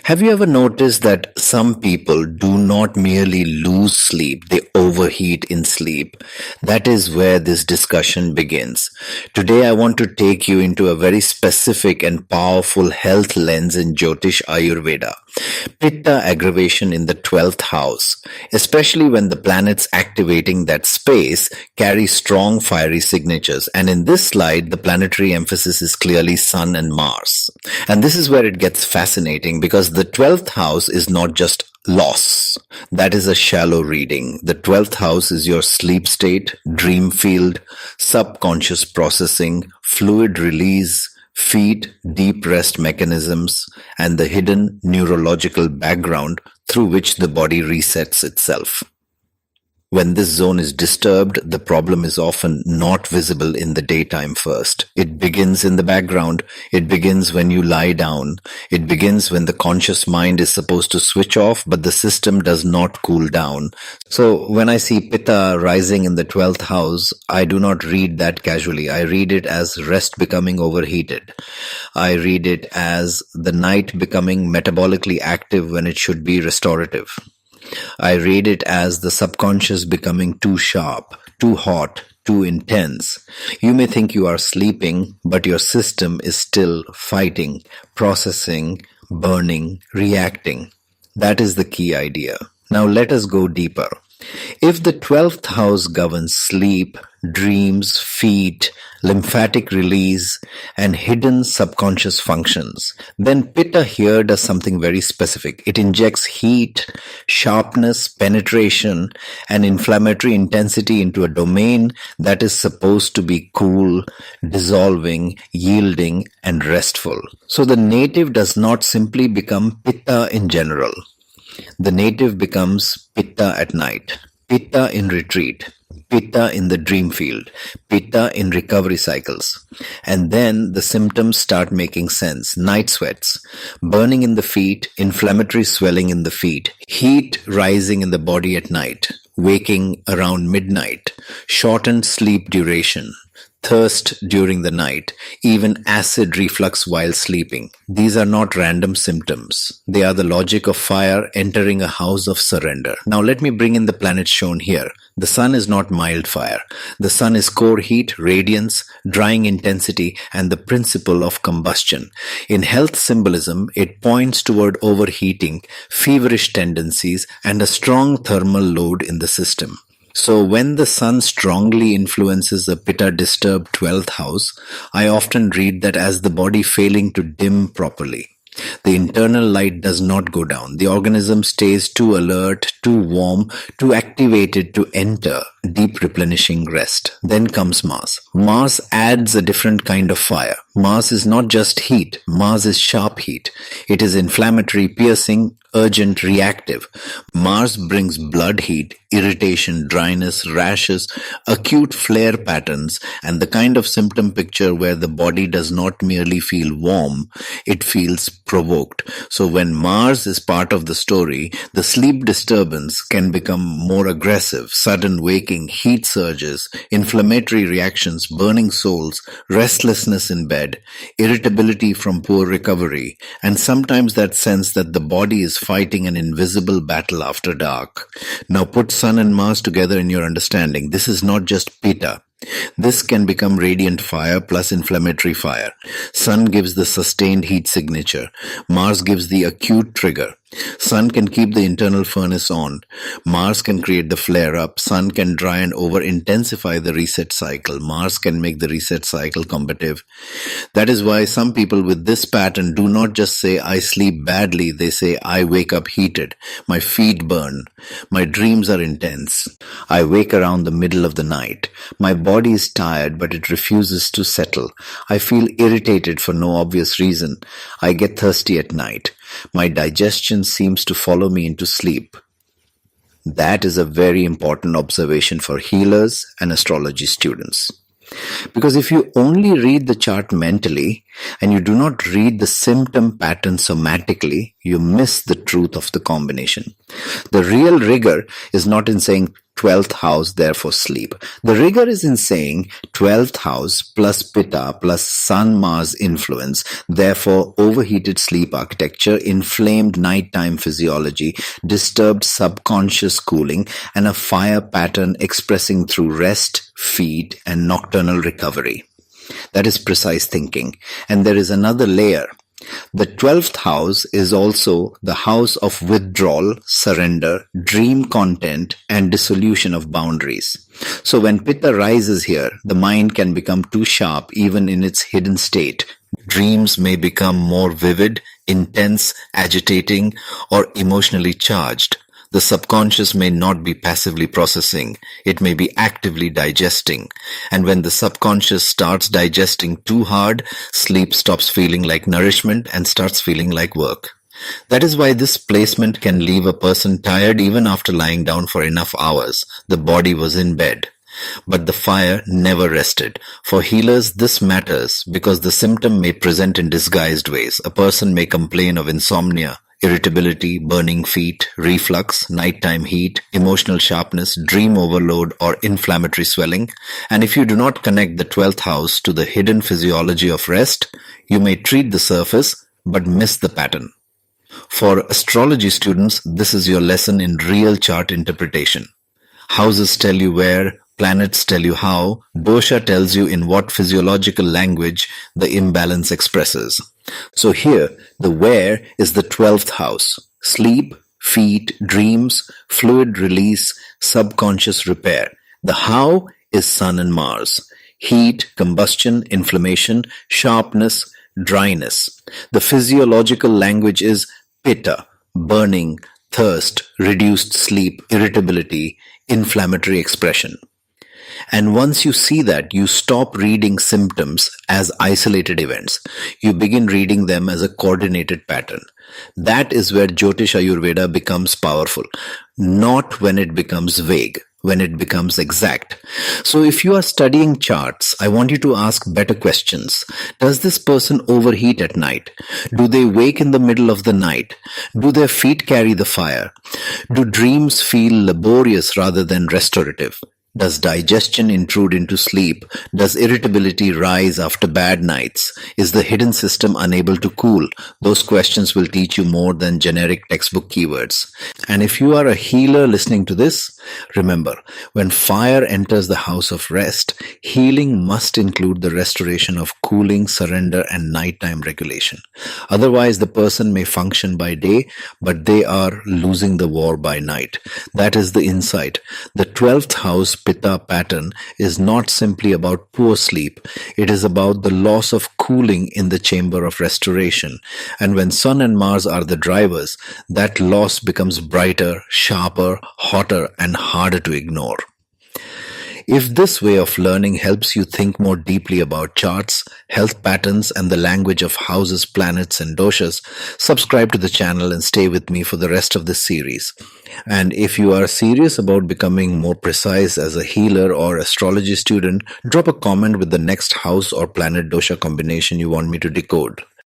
Have you ever noticed that some people do not merely lose sleep, they overheat in sleep? That is where this discussion begins. Today, I want to take you into a very specific and powerful health lens in Jyotish Ayurveda. Pitta aggravation in the 12th house, especially when the planets activating that space carry strong fiery signatures. And in this slide, the planetary emphasis is clearly Sun and Mars. And this is where it gets fascinating because the 12th house is not just loss. That is a shallow reading. The 12th house is your sleep state, dream field, subconscious processing, fluid release, feet, deep rest mechanisms, and the hidden neurological background through which the body resets itself. When this zone is disturbed, the problem is often not visible in the daytime first. It begins in the background. It begins when you lie down. It begins when the conscious mind is supposed to switch off, but the system does not cool down. So when I see Pitta rising in the 12th house, I do not read that casually. I read it as rest becoming overheated. I read it as the night becoming metabolically active when it should be restorative. I read it as the subconscious becoming too sharp, too hot, too intense. You may think you are sleeping, but your system is still fighting, processing, burning, reacting. That is the key idea. Now let us go deeper. If the 12th house governs sleep, dreams, feet, lymphatic release, and hidden subconscious functions, then Pitta here does something very specific. It injects heat, sharpness, penetration, and inflammatory intensity into a domain that is supposed to be cool, dissolving, yielding, and restful. So the native does not simply become Pitta in general. The native becomes Pitta at night, Pitta in retreat, Pitta in the dream field, Pitta in recovery cycles. And then the symptoms start making sense. Night sweats, burning in the feet, inflammatory swelling in the feet, heat rising in the body at night, waking around midnight, shortened sleep duration, thirst during the night, even acid reflux while sleeping. These are not random symptoms. They are the logic of fire entering a house of surrender. Now let me bring in the planets shown here. The sun is not mild fire. The sun is core heat, radiance, drying intensity, and the principle of combustion. In health symbolism, it points toward overheating, feverish tendencies, and a strong thermal load in the system. So when the sun strongly influences the Pitta disturbed 12th house, I often read that as the body failing to dim properly. The internal light does not go down. The organism stays too alert, too warm, too activated to enter deep replenishing rest. Then comes Mars. Mars adds a different kind of fire. Mars is not just heat. Mars is sharp heat. It is inflammatory, piercing, urgent, reactive. Mars brings blood heat, irritation, dryness, rashes, acute flare patterns, and the kind of symptom picture where the body does not merely feel warm, it feels provoked. So when Mars is part of the story, the sleep disturbance can become more aggressive, sudden waking, heat surges, inflammatory reactions, burning souls, restlessness in bed, irritability from poor recovery, and sometimes that sense that the body is fighting an invisible battle after dark. Now put Sun and Mars together in your understanding. This is not just Pitta. This can become radiant fire plus inflammatory fire. Sun gives the sustained heat signature. Mars gives the acute trigger. Sun can keep the internal furnace on. Mars can create the flare-up. Sun can dry and over-intensify the reset cycle. Mars can make the reset cycle combative. That is why some people with this pattern do not just say, I sleep badly. They say, I wake up heated. My feet burn. My dreams are intense. I wake around the middle of the night. My body is tired, but it refuses to settle. I feel irritated for no obvious reason. I get thirsty at night. My digestion seems to follow me into sleep. That is a very important observation for healers and astrology students. Because if you only read the chart mentally and you do not read the symptom pattern somatically, you miss the truth of the combination. The real rigor is not in saying 12th house, therefore sleep. The rigor is in saying 12th house plus Pitta plus Sun Mars influence, therefore overheated sleep architecture, inflamed nighttime physiology, disturbed subconscious cooling, and a fire pattern expressing through rest, feed, and nocturnal recovery. That is precise thinking. And there is another layer. The 12th house is also the house of withdrawal, surrender, dream content, and dissolution of boundaries. So when Pitta rises here, the mind can become too sharp even in its hidden state. Dreams may become more vivid, intense, agitating, or emotionally charged. The subconscious may not be passively processing, it may be actively digesting. And when the subconscious starts digesting too hard, sleep stops feeling like nourishment and starts feeling like work. That is why this placement can leave a person tired even after lying down for enough hours. The body was in bed. But the fire never rested. For healers, this matters because the symptom may present in disguised ways. A person may complain of insomnia, irritability, burning feet, reflux, nighttime heat, emotional sharpness, dream overload, or inflammatory swelling. And if you do not connect the 12th house to the hidden physiology of rest, you may treat the surface but miss the pattern. For astrology students, this is your lesson in real chart interpretation. Houses tell you where, planets tell you how, dosha tells you in what physiological language the imbalance expresses. So here, the where is the 12th house. Sleep, feed, dreams, fluid release, subconscious repair. The how is Sun and Mars. Heat, combustion, inflammation, sharpness, dryness. The physiological language is Pitta, burning, thirst, reduced sleep, irritability, inflammatory expression. And once you see that, you stop reading symptoms as isolated events. You begin reading them as a coordinated pattern. That is where Jyotish Ayurveda becomes powerful, not when it becomes vague, when it becomes exact. So if you are studying charts, I want you to ask better questions. Does this person overheat at night? Do they wake in the middle of the night? Do their feet carry the fire? Do dreams feel laborious rather than restorative? Does digestion intrude into sleep? Does irritability rise after bad nights? Is the hidden system unable to cool? Those questions will teach you more than generic textbook keywords. And if you are a healer listening to this, remember, when fire enters the house of rest, healing must include the restoration of cooling, surrender, and nighttime regulation. Otherwise, the person may function by day, but they are losing the war by night. That is the insight. The 12th house Pitta pattern is not simply about poor sleep. It is about the loss of cooling in the chamber of restoration. And when Sun and Mars are the drivers, that loss becomes brighter, sharper, hotter, and harder to ignore. If this way of learning helps you think more deeply about charts, health patterns, and the language of houses, planets, and doshas, subscribe to the channel and stay with me for the rest of this series. And if you are serious about becoming more precise as a healer or astrology student, drop a comment with the next house or planet dosha combination you want me to decode.